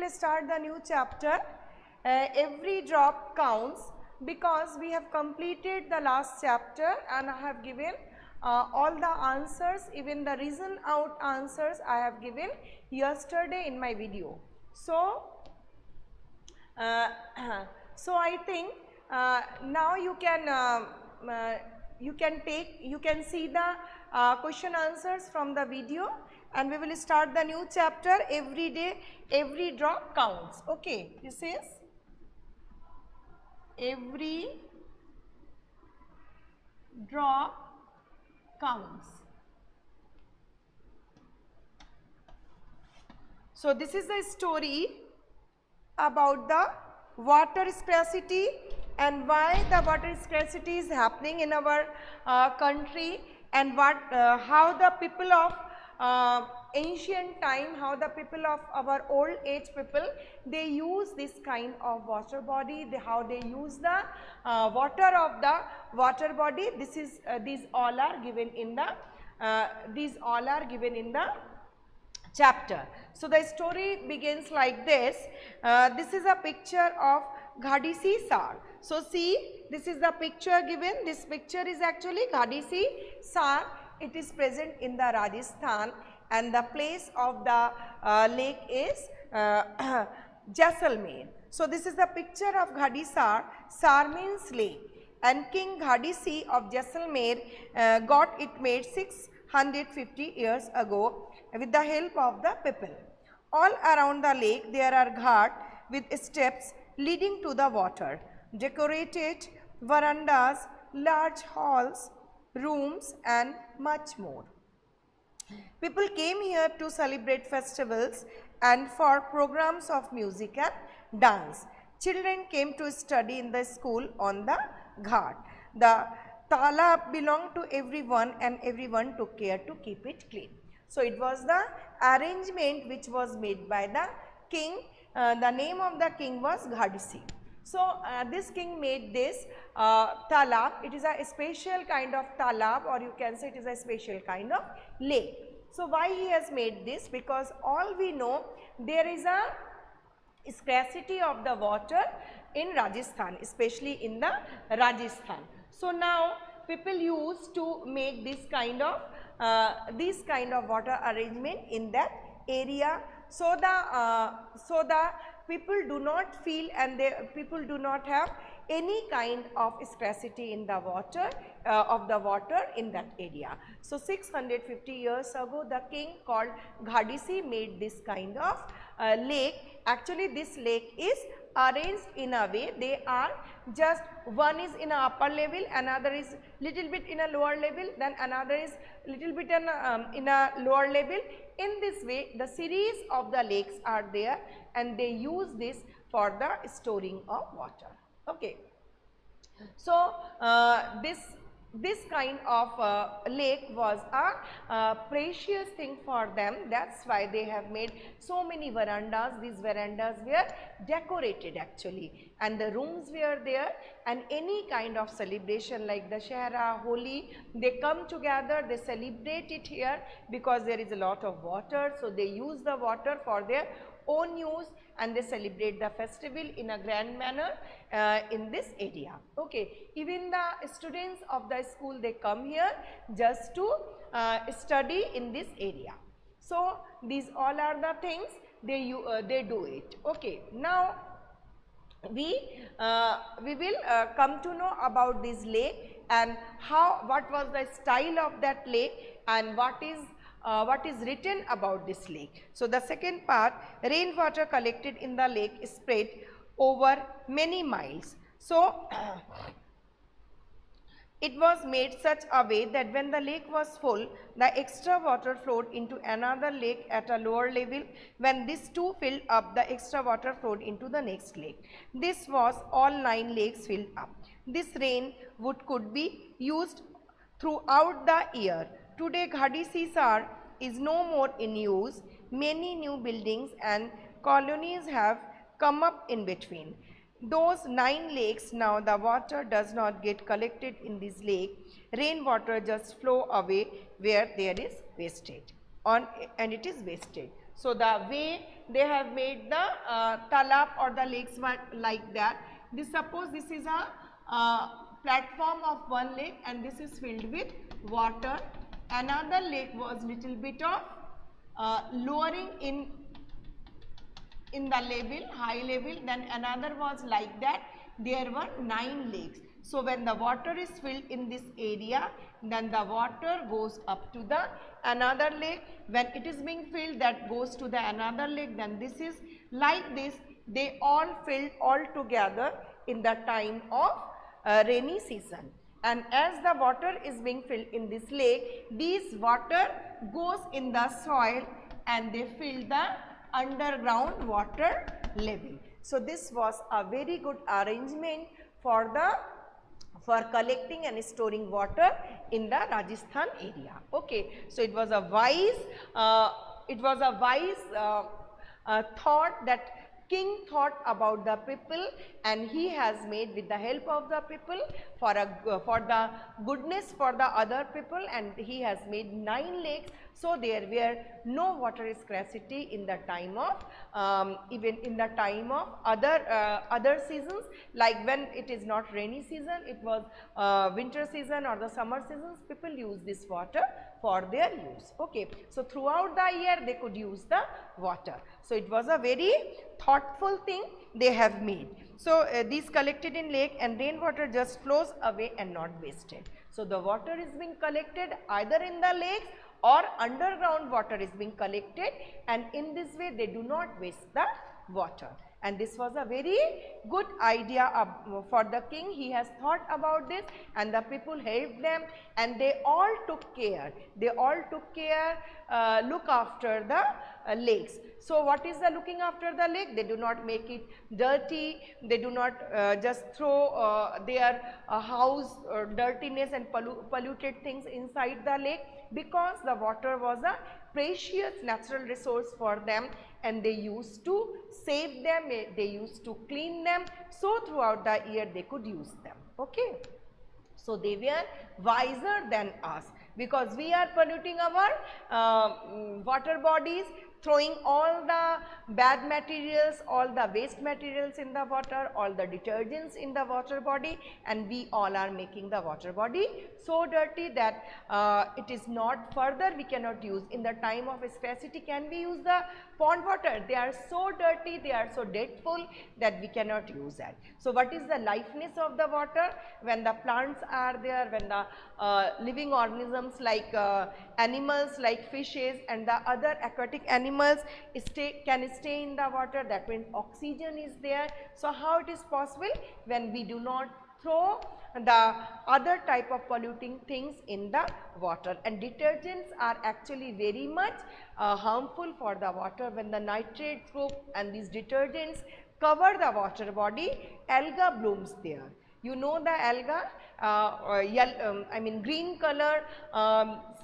will start the new chapter. Every drop counts, because we have completed the last chapter and I have given all the answers, even the reason out answers I have given yesterday in my video. So, so I think now you can see the question answers from the video, and we will start the new chapter. Every day, every drop counts. Okay, this is every drop counts. So this is the story about the water scarcity and why the water scarcity is happening in our country, and how the people of ancient time, how the people of our old age people, they use this kind of water body, how they use the water of the water body. This is these all are given in the chapter. So the story begins like this. This is a picture of Ghadisi Sar. So see, this is the picture given. This picture is actually Ghadisi Sar. It is present in the Rajasthan, and the place of the lake is Jaisalmer. So this is the picture of Ghadisar. Sar means lake, and King Ghadisi of Jaisalmer got it made 650 years ago with the help of the people. All around the lake there are ghats with steps leading to the water, decorated verandas, large halls, rooms, and much more. People came here to celebrate festivals and for programs of music and dance. Children came to study in the school on the ghat. The talab belonged to everyone, and everyone took care to keep it clean. So it was the arrangement which was made by the king. The name of the king was Ghadisi. So this king made this talab. It is a special kind of talab, or you can say it is a special kind of lake. So why he has made this? Because all we know, there is a scarcity of the water in Rajasthan, especially in the Rajasthan. So now people used to make this kind of water arrangement in that area, so the people do not feel, and people do not have any kind of scarcity in the water in that area. So 650 years ago, the king called Ghadisi made this kind of lake. Actually this lake is arranged in a way, they are just, one is in a upper level, another is little bit in a lower level, then another is little bit in a lower level. In this way the series of the lakes are there, and they use this for the storing of water. Okay. So this kind of lake was a precious thing for them. That's why they have made so many verandas. These verandas were decorated actually, and the rooms were there, and any kind of celebration like Dashera, Holi, they come together, they celebrate it here because there is a lot of water. So they use the water for their own use, and they celebrate the festival in a grand manner in this area. Okay. Even the students of the school, they come here just to study in this area. So these all are the things they do it. Okay. Now we will come to know about this lake, and what was the style of that lake, and what is written about this lake. So the second part, rainwater collected in the lake spread over many miles. So it was made such a way that when the lake was full, the extra water flowed into another lake at a lower level. When these two filled up, the extra water flowed into the next lake. This was all 9 lakes filled up. This rainwood could be used throughout the year. Today Ghadisi Sar is no more in use. Many new buildings and colonies have come up in between. Those 9 lakes, now the water does not get collected in this lake. Rainwater just flow away where there is wastage and it is wasted. So the way they have made the talab or the lakes like that. Suppose this is a platform of one lake and this is filled with water. Another lake was little bit of lowering in the level, high level, then another was like that. There were 9 lakes. So when the water is filled in this area, then the water goes up to the another lake. When it is being filled, that goes to the another lake. Then this is like this. They all filled all together in the time of rainy season. And as the water is being filled in this lake, this water goes in the soil and they fill the underground water level. So this was a very good arrangement for collecting and storing water in the Rajasthan area. Okay, so it was a wise thought that king thought about the people, and he has made with the help of the people for the goodness for the other people, and he has made 9 lakes. So there were no water scarcity in the time of even in the time of other seasons, like when it is not rainy season, it was winter season or the summer seasons, people use this water for their use. Okay, so throughout the year they could use the water. So it was a very thoughtful thing they have made. So these collected in lake and rainwater just flows away and not wasted. So the water is being collected either in the lakes or underground water is being collected, and in this way they do not waste the water. And this was a very good idea for the king. He has thought about this and the people helped them, and they all took care. They all took care, look after the lakes. So what is the looking after the lake? They do not make it dirty. They do not just throw their house dirtiness and polluted things inside the lake, because the water was a precious natural resource for them, and they used to save them, they used to clean them, so throughout the year they could use them. Okay, so they were wiser than us, because we are polluting our water bodies, throwing all the bad materials, all the waste materials in the water, all the detergents in the water body, and we all are making the water body so dirty that it is not further we cannot use. In the time of scarcity, can we use the pond water? They are so dirty, they are so deadful that we cannot use that. So what is the liveness of the water? When the plants are there, when the living organisms like animals like fishes and the other aquatic animals can stay in the water, that means oxygen is there. So how it is possible? When we do not throw the other type of polluting things in the water. And detergents are actually very much harmful for the water. When the nitrate group and these detergents cover the water body, alga blooms there. You know the alga, green color,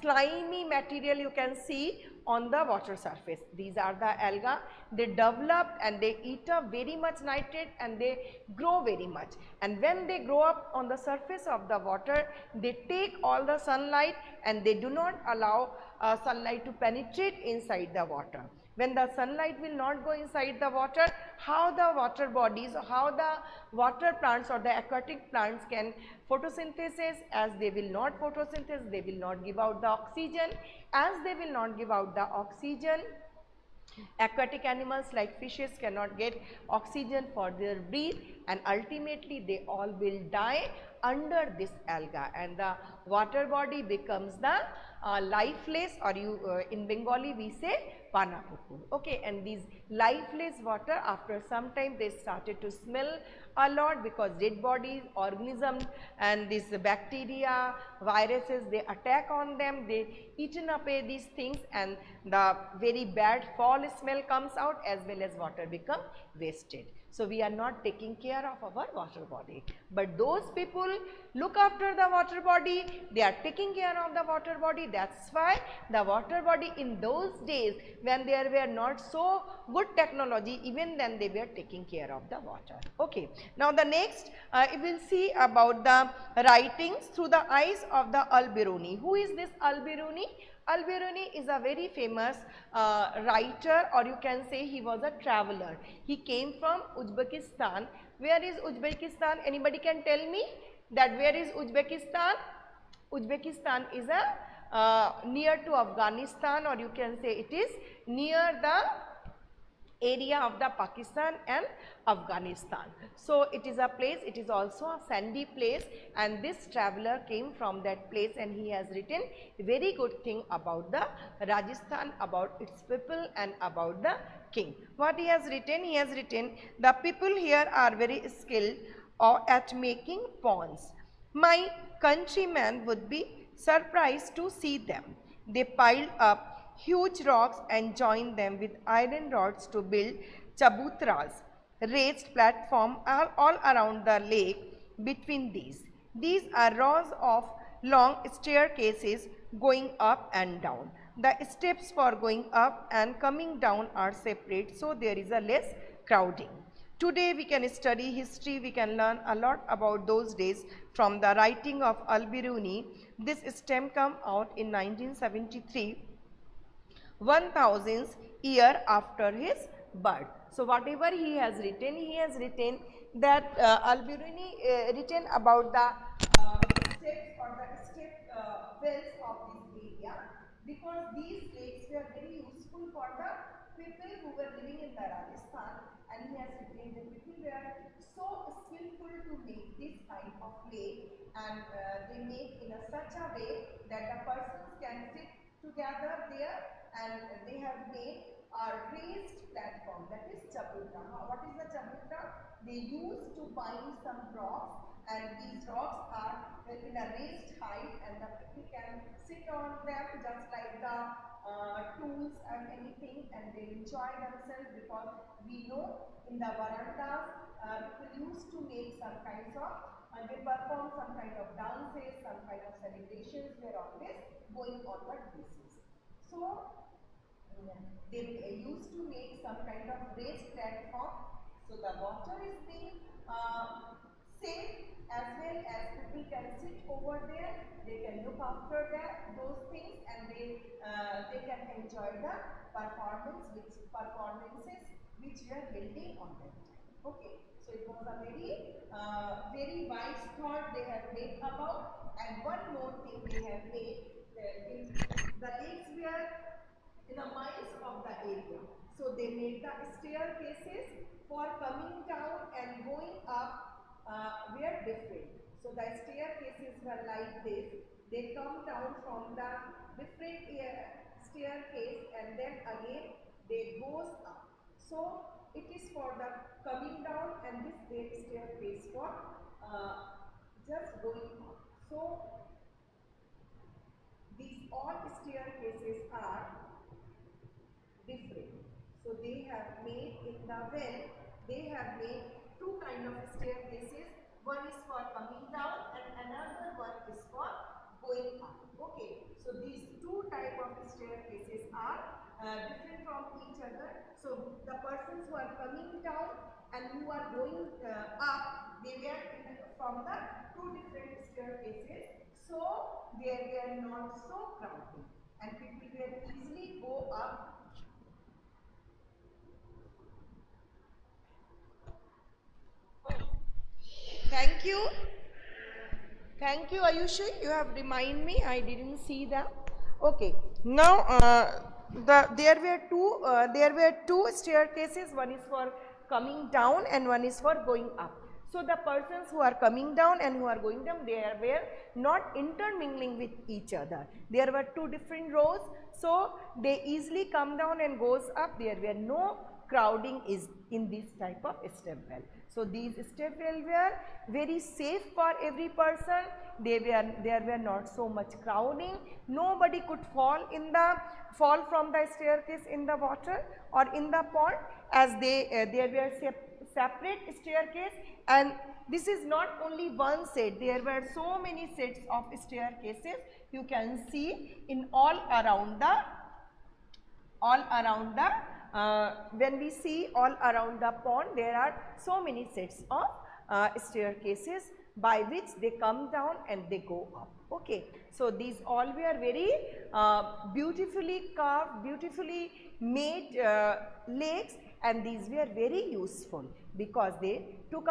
slimy material you can see on the water surface. These are the alga. They develop and they eat up very much nitrate and they grow very much. And when they grow up on the surface of the water, they take all the sunlight and they do not allow sunlight to penetrate inside the water. When the sunlight will not go inside the water, how the water bodies, how the water plants or the aquatic plants can photosynthesis? As they will not photosynthesize, they will not give out the oxygen. As they will not give out the oxygen, aquatic animals like fishes cannot get oxygen for their breath, and ultimately they all will die under this alga, and the water body becomes the lifeless, or in Bengali we say panapukur. Okay, and these lifeless water, after some time they started to smell a lot, because dead bodies, organisms and these bacteria, viruses, they attack on them, they eaten up these things, and the very bad foul smell comes out, as well as water become wasted. So we are not taking care of our water body, but those people look after the water body, they are taking care of the water body. That's why the water body in those days, when there were not so good technology, even then they were taking care of the water. Okay, now the next we will see about the writings through the eyes of the Al-Biruni. Who is this Al-Biruni? Al-Biruni is a very famous writer, or you can say he was a traveler. He came from Uzbekistan. Where is Uzbekistan? Anybody can tell me that where is Uzbekistan? Uzbekistan is a near to Afghanistan, or you can say it is near the area of the Pakistan and Afghanistan. So it is a place, it is also a sandy place, and this traveler came from that place, and he has written very good thing about the Rajasthan, about its people and about the king. What he has written? He has written, the people here are very skilled at making ponds. My countrymen would be surprised to see them. They piled up huge rocks and joined them with iron rods to build chabutras, raised platform all around the lake between these. These are rows of long staircases going up and down. The steps for going up and coming down are separate, so there is a less crowding. Today we can study history, we can learn a lot about those days from the writing of Al-Biruni. This stem come out in 1973. 1000th year after his birth. So whatever he has written that Al-Biruni written about the steps or the step wells of this area, because these lakes were very useful for the people who were living in the Rajasthan, and he has written the people were so skillful to make this kind of lake, and they make in such a way that the persons can sit together there, and they have made a raised platform, that is chabutra. What is the chabutra? They used to bind some rocks, and these rocks are in a raised height, and the people can sit on them just like the tools and anything, and they enjoy themselves, because we know in the verandas people used to make some kinds of they perform some kind of dances, some kind of celebrations were always going on that basis. So they used to make some kind of raised platform, so the water is being safe, as well as people can sit over there, they can look after those things, and they can enjoy the performances which we are building on that time. Okay, so it was a very wise thought they have made about. And one more thing they have made, the lakes were in the miles of the area. So they made the staircases for coming down and going up were different. So the staircases were like this. They come down from the different staircase, and then again they goes up. So it is for the coming down, and this staircase for just going up. So these all staircases are different. So they have made in the well, they have made two kind of staircases. One is for coming down, and another one is for going up. Okay, so these two type of staircases are different from each other. So the persons who are coming down and who are going up, they were from the two different staircases. So they were not so crowded, and people can easily go up. Thank you. Thank you, Ayushi. You have reminded me. I didn't see that. Okay. Now, there were two staircases. One is for coming down, and one is for going up. So the persons who are coming down and who are going down, they were not intermingling with each other. There were two different rows. So they easily come down and goes up. There were no crowding is in this type of step well. So these step well were very safe for every person. There were not so much crowding. Nobody could fall from the staircase in the water or in the pond, as there were separate staircase, and this is not only one set. There were so many sets of staircases you can see in all around the when we see all around the pond, there are so many sets of staircases by which they come down and they go up. Okay, so these all were very beautifully carved, beautifully made lakes, and these were very useful because they look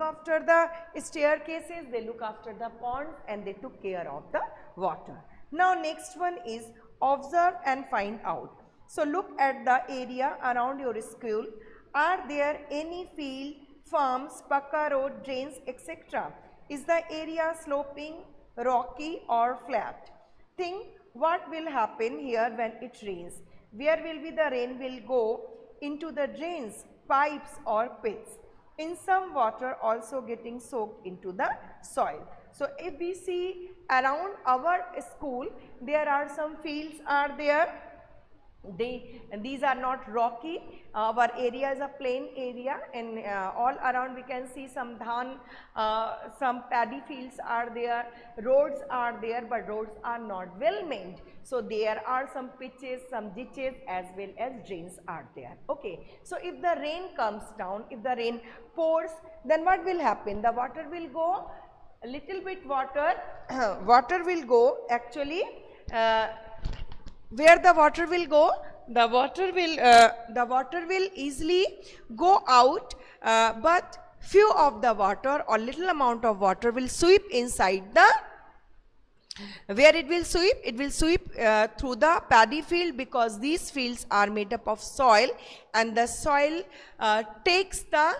after the staircases, they look after the ponds, and they took care of the water. Now next one is observe and find out. So look at the area around your school. Are there any field, farms, pakka road, drains, etc.? Is the area sloping, rocky or flat? Think what will happen here when it rains. Where will be the rain will go? Into the drains, pipes or pits. In some water also getting soaked into the soil. So if we see around our school, there are some fields are there. These are not rocky. Our area is a plain area, and all around we can see some dhan, some paddy fields are there, roads are there, but roads are not well made. So there are some pitches, some ditches, as well as drains are there. Okay, so if the rain comes down, if the rain pours, then what will happen? The water will go, a little bit water, water will go actually. Where the water will go, the water will easily go out, but few of the water or little amount of water will sweep inside the, where it will sweep through the paddy field, because these fields are made up of soil, and the soil takes the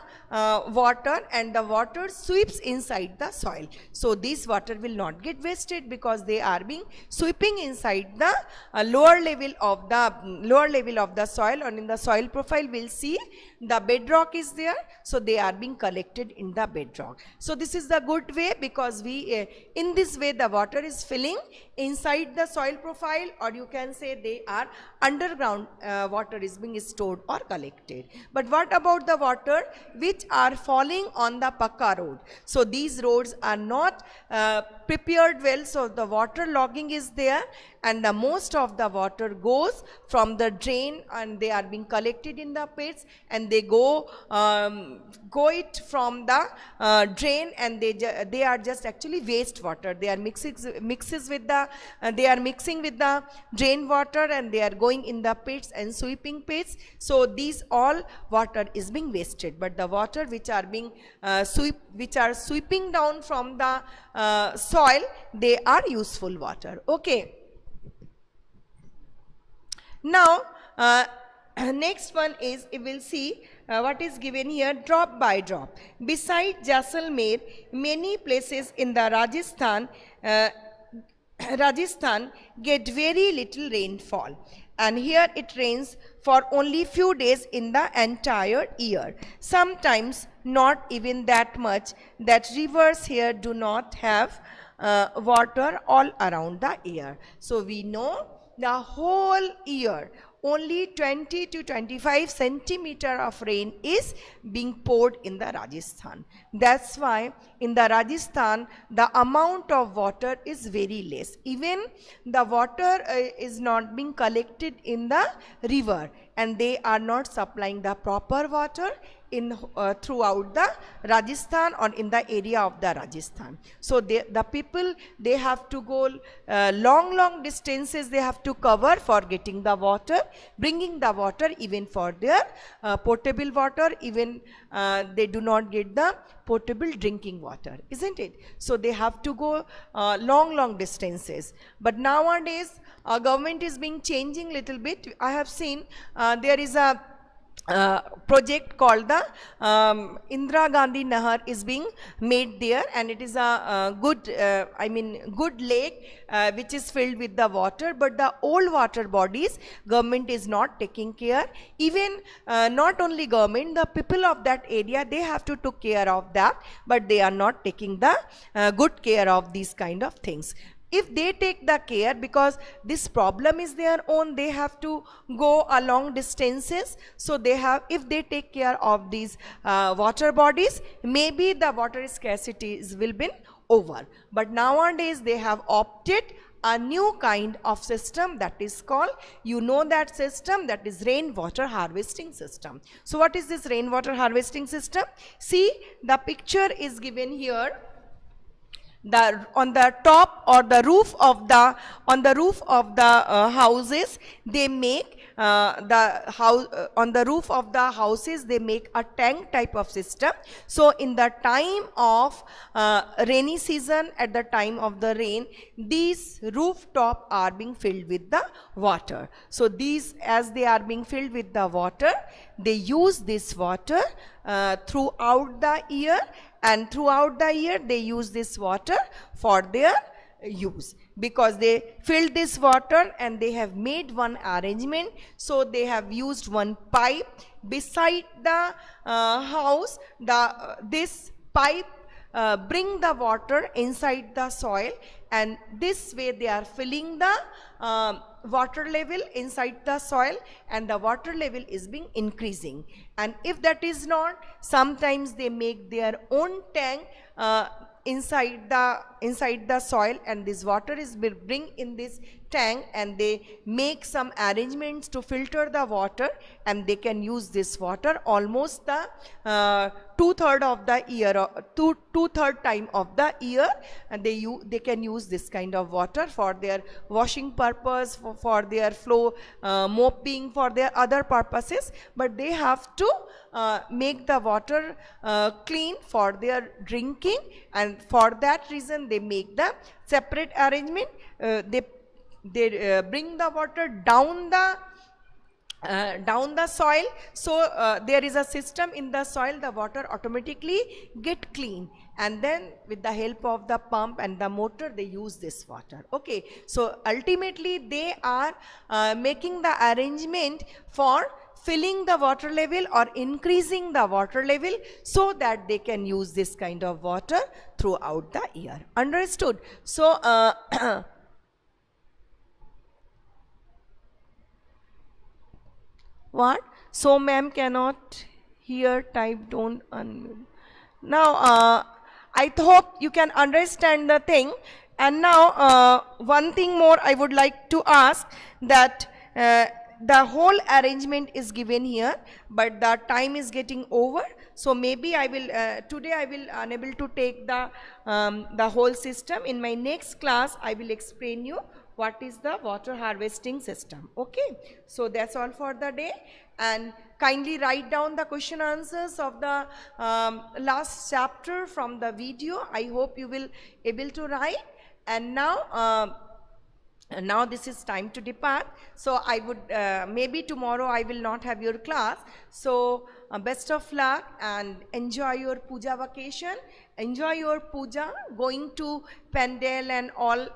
water, and the water sweeps inside the soil. So this water will not get wasted because they are being sweeping inside the lower level of the soil, and in the soil profile we'll see the bedrock is there, so they are being collected in the bedrock. So this is the good way, because we in this way the water is filling inside the soil profile, or you can say they are underground, water is being stored or collected. But what about the water which are falling on the pakka road? So these roads are not prepared well, so the water logging is there, and the most of the water goes from the drain, and they are being collected in the pits, and they go it from the drain, and they are just actually waste water. They are mixing with the drain water, and they are going in the pits and sweeping pits. So these all water is being wasted, but the water which are being sweeping down from the soil, they are useful water. Okay. Now next one is, we will see what is given here, drop by drop. Besides Jaisalmer, many places in the Rajasthan get very little rainfall, and here it rains for only few days in the entire year. Sometimes not even that much, that rivers here do not have water all around the year. So we know the whole year only 20 to 25 centimeter of rain is being poured in the Rajasthan. That's why in the Rajasthan the amount of water is very less. Even the water is not being collected in the river, and they are not supplying the proper water in throughout the Rajasthan or in the area of the Rajasthan. So the people, they have to go long distances they have to cover for getting the water, bringing the water even for their potable water. Even they do not get the potable drinking water, isn't it? So they have to go long distances. But nowadays government is being changing little bit. I have seen there is a project called the Indira Gandhi Nahar is being made there, and it is a good lake which is filled with the water. But the old water bodies, government is not taking care. Even not only government, the people of that area, they have to take care of that, but they are not taking the good care of these kind of things. If they take the care, because this problem is their own, they have to go a long distances. So they have, if they take care of these water bodies, maybe the water scarcity will be over. But nowadays they have opted a new kind of system, that is called, you know that system, that is rainwater harvesting system. So what is this rainwater harvesting system? See, the picture is given here. on the top or the roof of the houses, they make on the roof of the houses they make a tank type of system. So in the time of rainy season, at the time of the rain, these rooftop are being filled with the water. So these, as they are being filled with the water, they use this water throughout the year, and throughout the year they use this water for their use, because they filled this water and they have made one arrangement. So they have used one pipe beside the house. This pipe bring the water inside the soil, and this way they are filling the water level inside the soil, and the water level is being increasing. And if that is not, sometimes they make their own tank inside the soil, and this water is bring in this tank, and they make some arrangements to filter the water, and they can use this water almost the 2/3 of the year, or 2/3 time of the year, and they can use this kind of water for their washing purpose, for their floor mopping, for their other purposes. But they have to make the water clean for their drinking, and for that reason they make the separate arrangement. They bring the water down the soil. So there is a system in the soil, the water automatically get clean, and then with the help of the pump and the motor they use this water. Okay, so ultimately they are making the arrangement for filling the water level or increasing the water level, so that they can use this kind of water throughout the year. Understood? So what? So ma'am cannot hear, type, don't unmute. Now I hope you can understand the thing. And now one thing more I would like to ask, that the whole arrangement is given here, but the time is getting over. So maybe I will today I will unable to take the whole system. In my next class I will explain you what is the water harvesting system. Okay, so that's all for the day, and kindly write down the question answers of the last chapter from the video. I hope you will able to write. And now this is time to depart. So I would maybe tomorrow I will not have your class. So best of luck, and enjoy your puja vacation, enjoy your puja, going to pandal and all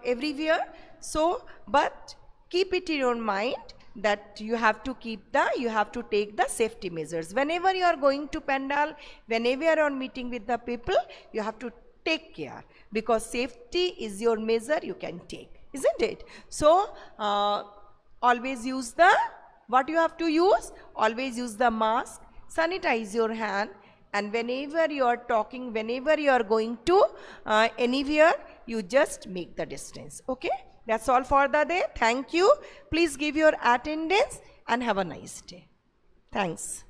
everywhere. So but keep it in your mind that you have to take the safety measures whenever you are going to pandal, whenever you are meeting with the people. You have to take care, because safety is your measure you can take, isn't it? So always use the, what you have to use, always use the mask, sanitize your hand, and whenever you are talking, whenever you are going to anywhere, you just make the distance. Okay, that's all for the day. Thank you. Please give your attendance and have a nice day. Thanks.